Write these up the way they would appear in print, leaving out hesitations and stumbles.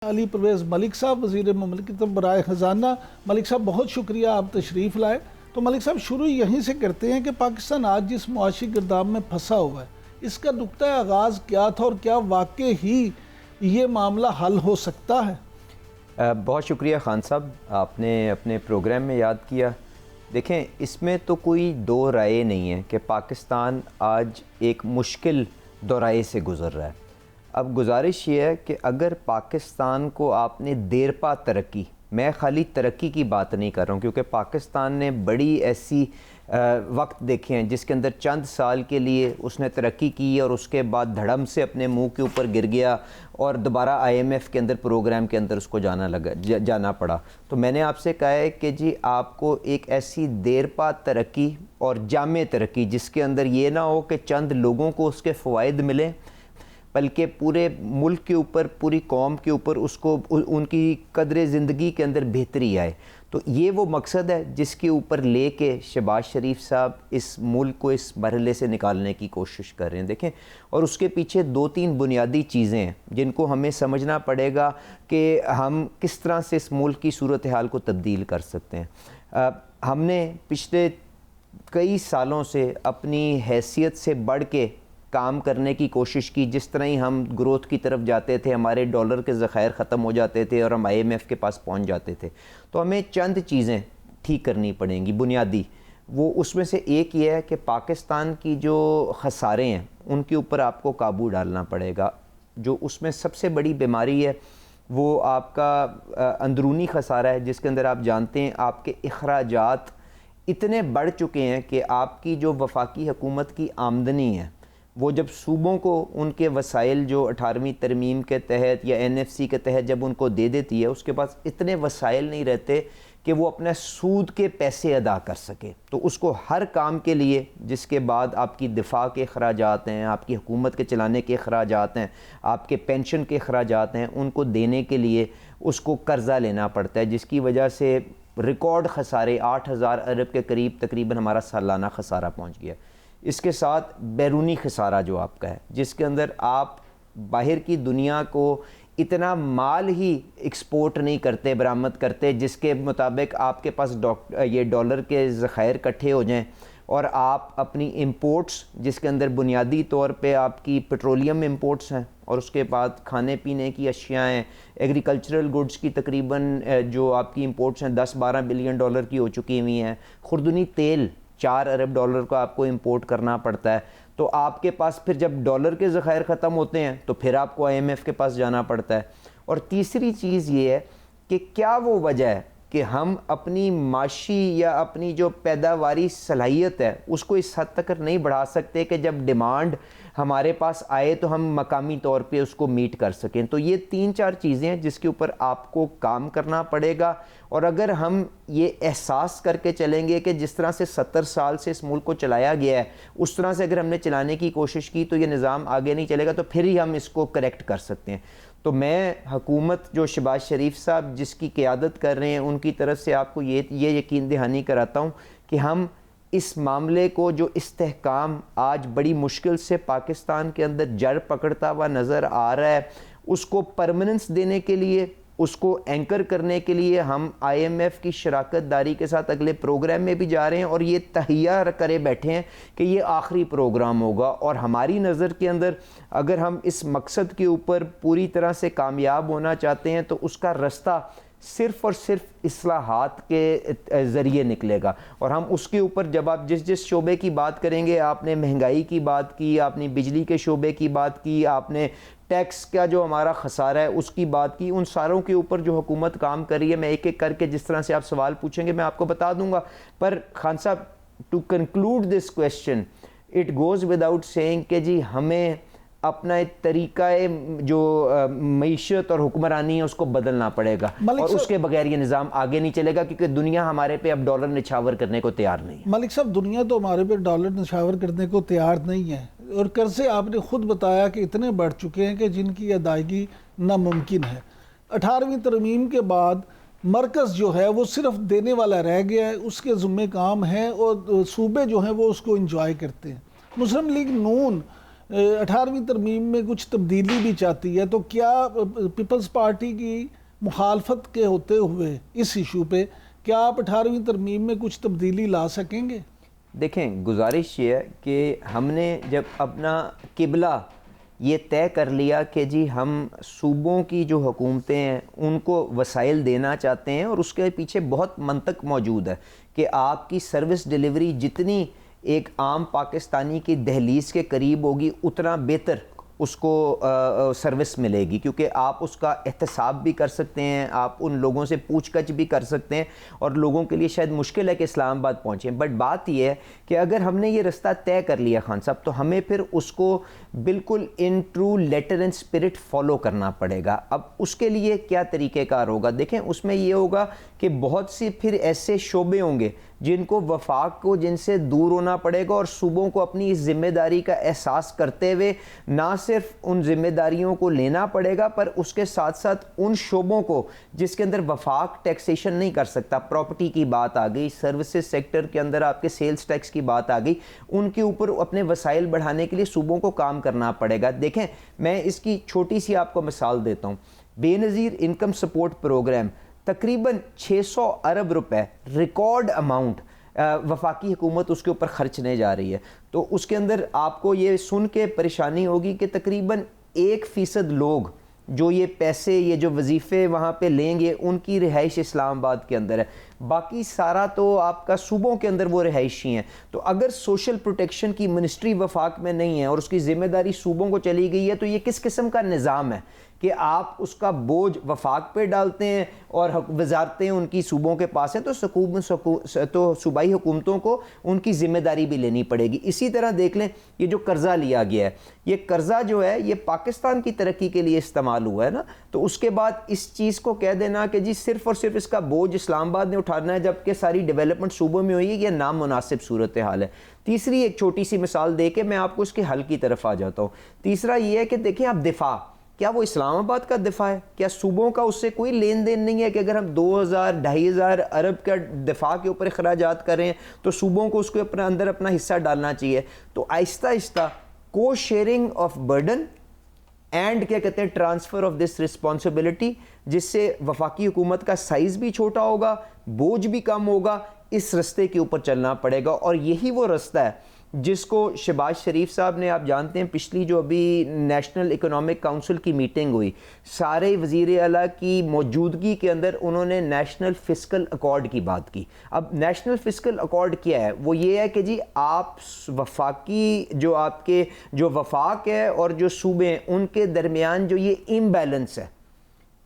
علی پرویز ملک صاحب وزیر مملکت برائے خزانہ۔ ملک صاحب بہت شکریہ آپ تشریف لائے۔ تو ملک صاحب شروع یہیں سے کرتے ہیں کہ پاکستان آج جس معاشی گرداب میں پھنسا ہوا ہے اس کا نقطہ آغاز کیا تھا اور کیا واقع ہی یہ معاملہ حل ہو سکتا ہے؟ بہت شکریہ خان صاحب، آپ نے اپنے پروگرام میں یاد کیا۔ دیکھیں، اس میں تو کوئی دو رائے نہیں ہے کہ پاکستان آج ایک مشکل دورائے سے گزر رہا ہے۔ اب گزارش یہ ہے کہ اگر پاکستان کو آپ نے دیر پا ترقی، میں خالی ترقی کی بات نہیں کر رہا ہوں کیونکہ پاکستان نے بڑی ایسی وقت دیکھے ہیں جس کے اندر چند سال کے لیے اس نے ترقی کی اور اس کے بعد دھڑم سے اپنے منہ کے اوپر گر گیا اور دوبارہ IMF کے اندر پروگرام کے اندر اس کو جانا پڑا۔ تو میں نے آپ سے کہا ہے کہ جی آپ کو ایک ایسی دیر پا ترقی اور جامع ترقی جس کے اندر یہ نہ ہو کہ چند لوگوں کو اس کے فوائد ملیں بلکہ پورے ملک کے اوپر، پوری قوم کے اوپر اس کو ان کی قدر زندگی کے اندر بہتری آئے۔ تو یہ وہ مقصد ہے جس کے اوپر لے کے شہباز شریف صاحب اس ملک کو اس مرحلے سے نکالنے کی کوشش کر رہے ہیں۔ دیکھیں، اور اس کے پیچھے دو تین بنیادی چیزیں ہیں جن کو ہمیں سمجھنا پڑے گا کہ ہم کس طرح سے اس ملک کی صورتحال کو تبدیل کر سکتے ہیں۔ ہم نے پچھلے کئی سالوں سے اپنی حیثیت سے بڑھ کے کام کرنے کی کوشش کی۔ جس طرح ہی ہم گروتھ کی طرف جاتے تھے، ہمارے ڈالر کے ذخائر ختم ہو جاتے تھے اور ہم IMF کے پاس پہنچ جاتے تھے۔ تو ہمیں چند چیزیں ٹھیک کرنی پڑیں گی بنیادی۔ وہ اس میں سے ایک یہ ہے کہ پاکستان کی جو خسارے ہیں ان کے اوپر آپ کو قابو ڈالنا پڑے گا۔ جو اس میں سب سے بڑی بیماری ہے وہ آپ کا اندرونی خسارہ ہے، جس کے اندر آپ جانتے ہیں آپ کے اخراجات اتنے بڑھ چکے ہیں کہ آپ کی جو وفاقی حکومت کی آمدنی ہے وہ جب صوبوں کو ان کے وسائل جو 18ویں ترمیم کے تحت یا NFC کے تحت جب ان کو دے دیتی ہے، اس کے پاس اتنے وسائل نہیں رہتے کہ وہ اپنے سود کے پیسے ادا کر سکے۔ تو اس کو ہر کام کے لیے، جس کے بعد آپ کی دفاع کے اخراجات ہیں، آپ کی حکومت کے چلانے کے اخراجات ہیں، آپ کے پینشن کے اخراجات ہیں، ان کو دینے کے لیے اس کو قرضہ لینا پڑتا ہے، جس کی وجہ سے ریکارڈ خسارے 8,000 ارب کے قریب تقریباً ہمارا سالانہ خسارہ پہنچ گیا۔ اس کے ساتھ بیرونی خسارہ جو آپ کا ہے، جس کے اندر آپ باہر کی دنیا کو اتنا مال ہی ایکسپورٹ نہیں کرتے، برآمد کرتے، جس کے مطابق آپ کے پاس یہ ڈالر کے ذخائر اکٹھے ہو جائیں اور آپ اپنی امپورٹس، جس کے اندر بنیادی طور پہ آپ کی پیٹرولیم امپورٹس ہیں اور اس کے بعد کھانے پینے کی اشیاء ہیں، ایگریکلچرل گڈز کی تقریباً جو آپ کی امپورٹس ہیں 10-12 بلین ڈالر کی ہو چکی ہوئی ہیں۔ خوردنی تیل 4 ارب ڈالر کا آپ کو امپورٹ کرنا پڑتا ہے۔ تو آپ کے پاس پھر جب ڈالر کے ذخائر ختم ہوتے ہیں تو پھر آپ کو IMF کے پاس جانا پڑتا ہے۔ اور تیسری چیز یہ ہے کہ کیا وہ وجہ ہے کہ ہم اپنی معاشی یا اپنی جو پیداواری صلاحیت ہے اس کو اس حد تک نہیں بڑھا سکتے کہ جب ڈیمانڈ ہمارے پاس آئے تو ہم مقامی طور پہ اس کو میٹ کر سکیں۔ تو یہ 3-4 چیزیں ہیں جس کے اوپر آپ کو کام کرنا پڑے گا۔ اور اگر ہم یہ احساس کر کے چلیں گے کہ جس طرح سے 70 سال سے اس ملک کو چلایا گیا ہے اس طرح سے اگر ہم نے چلانے کی کوشش کی تو یہ نظام آگے نہیں چلے گا، تو پھر ہی ہم اس کو کریکٹ کر سکتے ہیں۔ تو میں حکومت جو شہباز شریف صاحب جس کی قیادت کر رہے ہیں ان کی طرف سے آپ کو یہ یقین دہانی کراتا ہوں کہ ہم اس معاملے کو، جو استحکام آج بڑی مشکل سے پاکستان کے اندر جڑ پکڑتا ہوا نظر آ رہا ہے، اس کو پرماننس دینے کے لیے، اس کو اینکر کرنے کے لیے ہم IMF کی شراکت داری کے ساتھ اگلے پروگرام میں بھی جا رہے ہیں اور یہ تہیہ کرے بیٹھے ہیں کہ یہ آخری پروگرام ہوگا۔ اور ہماری نظر کے اندر اگر ہم اس مقصد کے اوپر پوری طرح سے کامیاب ہونا چاہتے ہیں تو اس کا رستہ صرف اور صرف اصلاحات کے ذریعے نکلے گا۔ اور ہم اس کے اوپر جب آپ جس شعبے کی بات کریں گے، آپ نے مہنگائی کی بات کی، آپ نے بجلی کے شعبے کی بات کی، آپ نے ٹیکس کا جو ہمارا خسارہ ہے اس کی بات کی، ان ساروں کے اوپر جو حکومت کام کر رہی ہے، میں ایک ایک کر کے جس طرح سے آپ سوال پوچھیں گے میں آپ کو بتا دوں گا۔ پر Khan sahab, to conclude this question, it goes without saying کہ جی ہمیں اپنا ایک طریقہ جو معیشت اور حکمرانی ہے اس کو بدلنا پڑے گا، اور اس کے بغیر یہ نظام آگے نہیں چلے گا کیونکہ دنیا ہمارے پہ اب ڈالر نچھاور کرنے کو تیار نہیں ہے۔ ملک صاحب، دنیا تو ہمارے پہ ڈالر نچھاور کرنے کو تیار نہیں ہے، اور قرضے آپ نے خود بتایا کہ اتنے بڑھ چکے ہیں کہ جن کی ادائیگی ناممکن ہے۔ 18ویں ترمیم کے بعد مرکز جو ہے وہ صرف دینے والا رہ گیا ہے، اس کے ذمہ کام ہے اور صوبے جو ہیں وہ اس کو انجوائے کرتے ہیں۔ مسلم لیگ نون 18ویں ترمیم میں کچھ تبدیلی بھی چاہتی ہے، تو کیا پیپلز پارٹی کی مخالفت کے ہوتے ہوئے اس ایشو پہ کیا آپ 18ویں ترمیم میں کچھ تبدیلی لا سکیں گے؟ دیکھیں، گزارش یہ ہے کہ ہم نے جب اپنا قبلہ یہ طے کر لیا کہ جی ہم صوبوں کی جو حکومتیں ہیں ان کو وسائل دینا چاہتے ہیں، اور اس کے پیچھے بہت منطق موجود ہے کہ آپ کی سروس ڈیلیوری جتنی ایک عام پاکستانی کی دہلیز کے قریب ہوگی اتنا بہتر اس کو سروس ملے گی، کیونکہ آپ اس کا احتساب بھی کر سکتے ہیں، آپ ان لوگوں سے پوچھ گچھ بھی کر سکتے ہیں، اور لوگوں کے لیے شاید مشکل ہے کہ اسلام آباد پہنچیں، بٹ بات یہ ہے کہ اگر ہم نے یہ رستہ طے کر لیا خان صاحب، تو ہمیں پھر اس کو بالکل in true letter and spirit follow کرنا پڑے گا۔ اب اس کے لیے کیا طریقہ کار ہوگا؟ دیکھیں، اس میں یہ ہوگا کہ بہت سی پھر ایسے شعبے ہوں گے جن کو وفاق کو جن سے دور ہونا پڑے گا، اور صوبوں کو اپنی اس ذمہ داری کا احساس کرتے ہوئے نہ صرف ان ذمہ داریوں کو لینا پڑے گا، پر اس کے ساتھ ساتھ ان شعبوں کو جس کے اندر وفاق ٹیکسیشن نہیں کر سکتا، پراپرٹی کی بات آ گئی، سروسز سیکٹر کے اندر آپ کے سیلز ٹیکس کی بات آ گئی، ان کے اوپر اپنے وسائل بڑھانے کے لیے صوبوں کو کام کرنا پڑے گا۔ دیکھیں، میں اس کی چھوٹی سی آپ کو مثال دیتا ہوں۔ بے نظیر انکم سپورٹ پروگرام تقریباً 600 ارب روپے ریکارڈ اماؤنٹ وفاقی حکومت اس کے اوپر خرچنے جا رہی ہے، تو اس کے اندر آپ کو یہ سن کے پریشانی ہوگی کہ تقریباً 1% لوگ جو یہ پیسے، یہ جو وظیفے وہاں پہ لیں گے، ان کی رہائش اسلام آباد کے اندر ہے، باقی سارا تو آپ کا صوبوں کے اندر وہ رہائشی ہیں۔ تو اگر سوشل پروٹیکشن کی منسٹری وفاق میں نہیں ہے اور اس کی ذمہ داری صوبوں کو چلی گئی ہے، تو یہ کس قسم کا نظام ہے کہ آپ اس کا بوجھ وفاق پہ ڈالتے ہیں اور وزارتیں ان کی صوبوں کے پاس ہیں، تو صوبائی حکومتوں کو ان کی ذمہ داری بھی لینی پڑے گی۔ اسی طرح دیکھ لیں، یہ جو قرضہ لیا گیا ہے، یہ قرضہ جو ہے یہ پاکستان کی ترقی کے لیے استعمال ہوا ہے نا، تو اس کے بعد اس چیز کو کہہ دینا کہ جی صرف اور صرف اس کا بوجھ اسلام آباد نے اٹھانا ہے جبکہ ساری ڈیولپمنٹ صوبوں میں ہوئی ہے، یہ نامناسب صورتحال ہے۔ تیسری ایک چھوٹی سی مثال دے کے میں آپ کو اس کے حل کی طرف آ جاتا ہوں۔ تیسرا یہ ہے کہ دیکھیں، آپ دفاع، کیا وہ اسلام آباد کا دفاع ہے؟ کیا صوبوں کا اس سے کوئی لین دین نہیں ہے کہ اگر ہم 2000-2500 ارب کا دفاع کے اوپر اخراجات کر رہے ہیں تو صوبوں کو اس کے اندر اپنا حصہ ڈالنا چاہیے؟ تو آہستہ آہستہ کو شیئرنگ آف برڈن اینڈ کیا کہتے ہیں ٹرانسفر آف دس رسپانسبلٹی، جس سے وفاقی حکومت کا سائز بھی چھوٹا ہوگا، بوجھ بھی کم ہوگا، اس رستے کے اوپر چلنا پڑے گا۔ اور یہی وہ رستہ ہے جس کو شہباز شریف صاحب نے، آپ جانتے ہیں پچھلی جو ابھی نیشنل اکنامک کونسل کی میٹنگ ہوئی، سارے وزیر اعلیٰ کی موجودگی کے اندر انہوں نے نیشنل فسکل اکارڈ کی بات کی۔ اب نیشنل فسکل اکارڈ کیا ہے؟ وہ یہ ہے کہ جی آپ وفاقی جو آپ کے جو وفاق ہے اور جو صوبے ہیں ان کے درمیان جو یہ امبیلنس ہے،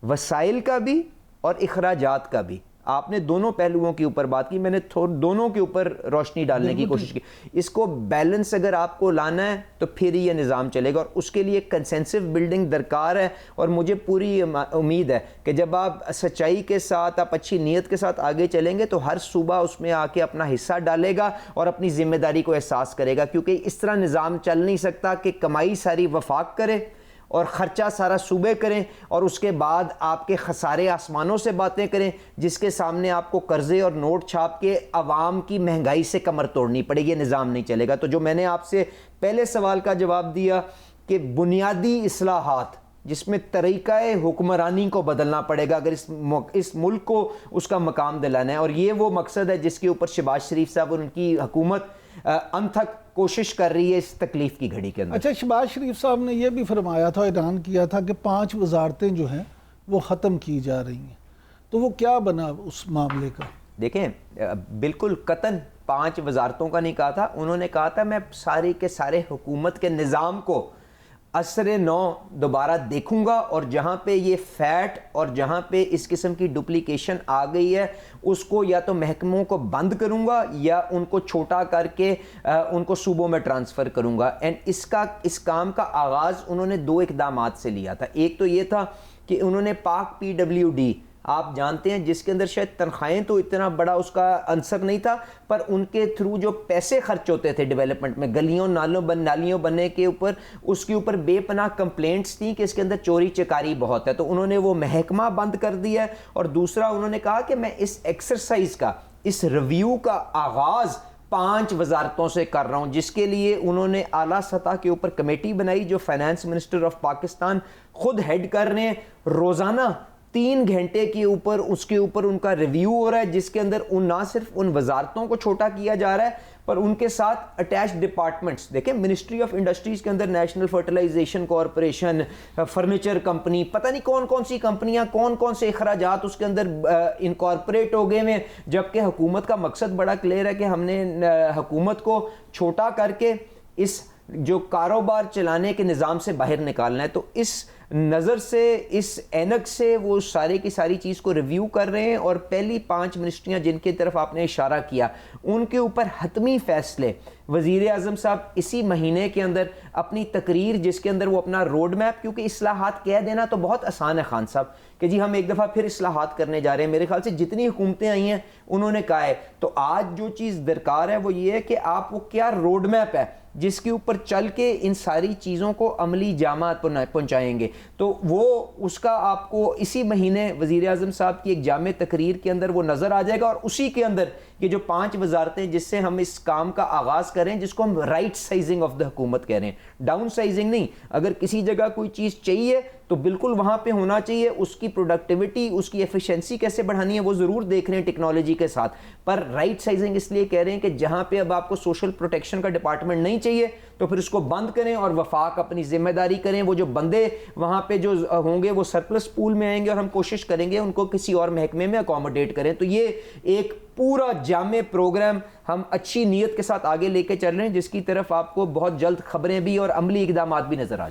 وسائل کا بھی اور اخراجات کا بھی، آپ نے دونوں پہلوؤں کے اوپر بات کی، میں نے دونوں کے اوپر روشنی ڈالنے کی کوشش کی۔ اس کو بیلنس اگر آپ کو لانا ہے تو پھر یہ نظام چلے گا، اور اس کے لیے کنسنسو بلڈنگ درکار ہے۔ اور مجھے پوری امید ہے کہ جب آپ سچائی کے ساتھ، آپ اچھی نیت کے ساتھ آگے چلیں گے تو ہر صوبہ اس میں آ کے اپنا حصہ ڈالے گا اور اپنی ذمہ داری کو احساس کرے گا، کیونکہ اس طرح نظام چل نہیں سکتا کہ کمائی ساری وفاق کرے اور خرچہ سارا صوبے کریں اور اس کے بعد آپ کے خسارے آسمانوں سے باتیں کریں، جس کے سامنے آپ کو قرضے اور نوٹ چھاپ کے عوام کی مہنگائی سے کمر توڑنی پڑے گی۔ یہ نظام نہیں چلے گا۔ تو جو میں نے آپ سے پہلے سوال کا جواب دیا کہ بنیادی اصلاحات جس میں طریقہ حکمرانی کو بدلنا پڑے گا اگر اس ملک کو اس کا مقام دلانا ہے، اور یہ وہ مقصد ہے جس کے اوپر شہباز شریف صاحب اور ان کی حکومت انتھک کوشش کر رہی ہے اس تکلیف کی گھڑی کے اندر۔ اچھا، شہباز شریف صاحب نے یہ بھی فرمایا تھا، اعلان کیا تھا کہ 5 وزارتیں جو ہیں وہ ختم کی جا رہی ہیں، تو وہ کیا بنا اس معاملے کا؟ دیکھیں، بالکل قطعاً 5 وزارتوں کا نہیں کہا تھا، انہوں نے کہا تھا میں سارے کے سارے حکومت کے نظام کو عصر نو دوبارہ دیکھوں گا، اور جہاں پہ یہ فیٹ اور جہاں پہ اس قسم کی ڈپلیکیشن آ گئی ہے اس کو یا تو محکموں کو بند کروں گا یا ان کو چھوٹا کر کے ان کو صوبوں میں ٹرانسفر کروں گا۔ اینڈ اس کام کا آغاز انہوں نے 2 اقدامات سے لیا تھا۔ ایک تو یہ تھا کہ انہوں نے پاک PWD، آپ جانتے ہیں جس کے اندر شاید تنخواہیں تو اتنا بڑا اس کا عنصر نہیں تھا، پر ان کے تھرو جو پیسے خرچ ہوتے تھے ڈیولپمنٹ میں، گلیوں نالیوں بننے کے اوپر، اس کے اوپر بے پناہ کمپلینٹس تھیں کہ اس کے اندر چوری چکاری بہت ہے، تو انہوں نے وہ محکمہ بند کر دیا ہے۔ اور دوسرا انہوں نے کہا کہ میں اس ایکسرسائز کا، اس ریویو کا آغاز 5 وزارتوں سے کر رہا ہوں، جس کے لیے انہوں نے اعلیٰ سطح کے اوپر کمیٹی بنائی جو فائنانس منسٹر آف پاکستان خود ہیڈ کر رہے ہیں. روزانہ 3 گھنٹے کے اوپر اس کے اوپر ان کا ریویو ہو رہا ہے، جس کے اندر نہ صرف ان وزارتوں کو چھوٹا کیا جا رہا ہے پر ان کے ساتھ اٹیچ ڈپارٹمنٹس. دیکھیں منسٹری آف انڈسٹریز کے اندر national fertilization corporation, furniture company, پتہ نہیں کون کون سی کمپنیاں، کون کون سے اخراجات اس کے اندر انکارپوریٹ ہو گئے ہیں، جبکہ حکومت کا مقصد بڑا کلیئر ہے کہ ہم نے حکومت کو چھوٹا کر کے اس جو کاروبار چلانے کے نظام سے باہر نکالنا ہے. تو اس نظر سے، اس اینک سے وہ سارے کی ساری چیز کو ریویو کر رہے ہیں، اور پہلی 5 منسٹریاں جن کی طرف آپ نے اشارہ کیا ان کے اوپر حتمی فیصلے وزیر اعظم صاحب اسی مہینے کے اندر اپنی تقریر، جس کے اندر وہ اپنا روڈ میپ، کیونکہ اصلاحات کہہ دینا تو بہت آسان ہے خان صاحب کہ جی ہم ایک دفعہ پھر اصلاحات کرنے جا رہے ہیں. میرے خیال سے جتنی حکومتیں آئی ہیں انہوں نے کہا ہے. تو آج جو چیز درکار ہے وہ یہ ہے کہ آپ وہ کیا روڈ میپ ہے جس کے اوپر چل کے ان ساری چیزوں کو عملی جامعات پہنچائیں گے. تو وہ اس کا آپ کو اسی مہینے وزیر اعظم صاحب کی ایک جامع تقریر کے اندر وہ نظر آ جائے گا، اور اسی کے اندر یہ جو 5 وزارتیں جس سے ہم اس کام کا آغاز کریں، جس کو ہم رائٹ سائزنگ آف دا حکومت کہہ رہے ہیں، ڈاؤن سائزنگ نہیں. اگر کسی جگہ کوئی چیز چاہیے تو بالکل وہاں پہ ہونا چاہیے. اس کی پروڈکٹیوٹی، اس کی ایفیشنسی کیسے بڑھانی ہے وہ ضرور دیکھ رہے ہیں ٹیکنالوجی کے ساتھ، پر رائٹ سائزنگ اس لیے کہہ رہے ہیں کہ جہاں پہ اب آپ کو سوشل پروٹیکشن کا ڈپارٹمنٹ نہیں چاہیے تو پھر اس کو بند کریں اور وفاق اپنی ذمہ داری کریں. وہ جو بندے وہاں پہ جو ہوں گے وہ سرپلس پول میں آئیں گے، اور ہم کوشش کریں گے ان کو کسی اور محکمے میں اکوموڈیٹ کریں. تو یہ ایک پورا جامع پروگرام ہم اچھی نیت کے ساتھ آگے لے کے چل رہے ہیں، جس کی طرف آپ کو بہت جلد خبریں بھی اور عملی اقدامات بھی نظر آ جائیں.